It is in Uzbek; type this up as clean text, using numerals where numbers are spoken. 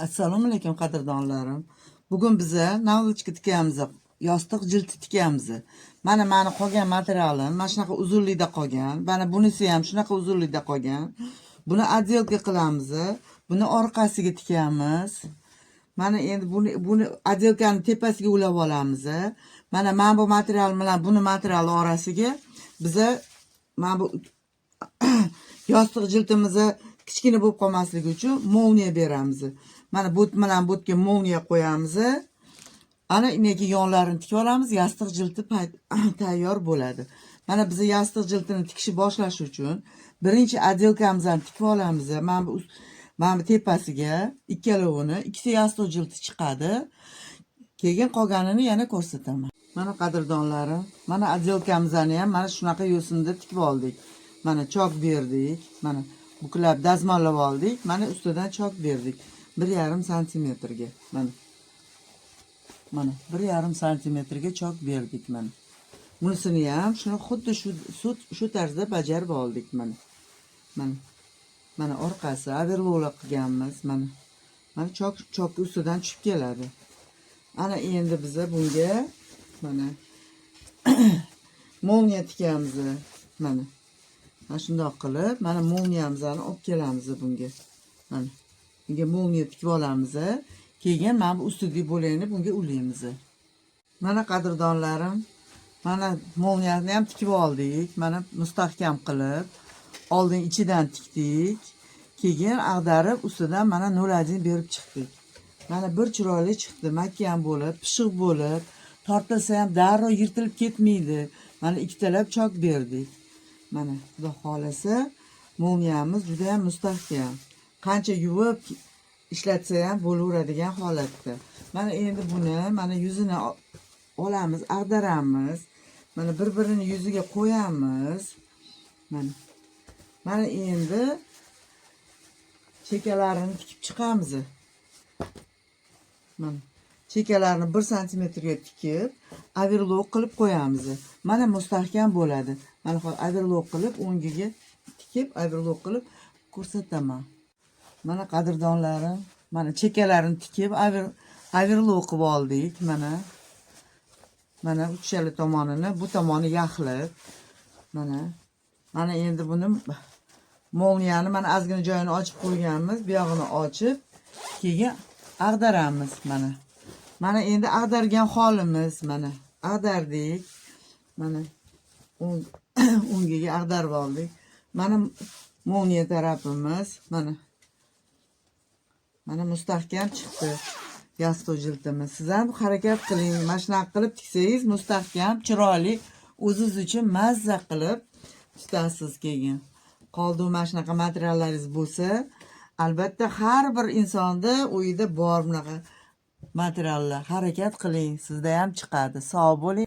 Assalomu alaykum qadrdonlarim. Bugun biza navlchka tikamiz, yostiq jildi tikamiz. Mana qolgan materialim mana shunaqa uzunlikda qolgan. Mana bunisi ham shunaqa uzunlikda qolgan. Buni отделка qilamiz. Buni orqasiga tikamiz. Mana endi buni отделкani tepasiga ulab olamiz. Mana bu material bilan buni material orasiga biza mana bu yostiq jildimizni kichkina bo'lib qolmasligi uchun molniya beramiz. Mana but bilan butga molniya qo'yamiz. Ana ineki yonlarini tikib olamiz. Yostiq jildi tayyor bo'ladi. Mana biz yostiq jildini tikishni boshlash uchun birinchi отделкamizni tikib olamiz. Mana bu tepasiga ikkalovini, ikkita yostiq jildi chiqadi. Keyin qolganini yana ko'rsataman. Mana qadrdonlarim, mana отделкamizni ham mana shunaqa yo'sinda tikib oldik. Mana chok berdik. Mana buklab dazmollab oldik. Mana ustidan chok berdik. 1,5 santimetrga. Mana 1,5 santimetrga chok berdik mana. Bunisini ham shuni xuddi shu tarzda bajarib oldik mana. Mana orqasi overlock qilganmiz mana. Mana chok ustidan tushib keladi. Ana endi biz bunga mana molniya tikamiz mana. Mana shundoq qilib, mana molniyamizni olib kelamiz bunga. Mana bunga molniya tikib olamiz. Keyin mana bu ustidagi bo'lakni bunga ulaymiz. Mana qadrdonlarim, mana molniyani ham tikib oldik. Mana mustahkam qilib, oldin ichidan tikdik. Keyin ag'darib, ustidan mana 0,1 berib chiqdik. Mana bir chiroyli chiqdi, mahkam bo'lib, pishiq bo'lib, tortilsa ham darrov yirtilib ketmaydi. Mana ikkitalab chok berdik. Mana xudo xolasa molniyamiz juda ham mustahkam. Qancha yuvib ishlatsa ham bo'laveradigan holatda. Mana endi buni mana yuzini olamiz, ag'daramiz. Mana bir-birini yuziga qo'yamiz. Mana endi chekalarini tikib chiqamiz. Mana chekalarini 1 santimetrga tikib, overlock qilib qo'yamiz. Mana mustahkam bo'ladi. Mana overlock qilib o'ngiga tikib, overlock qilib ko'rsataman. Mana qadrdonlarim, mana chekalarini tikib, overlock qilib oldik. Mana uchala tomonini, bu tomoni yaxlib. Mana endi buni molniyani mana ozgina joyini ochib qo'yganmiz. Bu yog'ini ochib, keyin ag'daramiz mana. Mana endi ag'dargan holimiz mana. Ag'dardik. Mana o'ngiga ag'darib oldik. Mana molniya tarafimiz mana. Mana mustahkam chiqdi yostiq jildimiz. Siz ham harakat qiling. Mana shunaqa qilib tiksangiz mustahkam, chiroyli, o'zingiz uchun mazza qilib tutasiz keyin. Qoldi mana shunaqa materiallaringiz bo'lsa, albatta har bir insonda uyida bor bunaqa materiallar. Harakat qiling, sizda ham chiqadi. Sog' bo'ling.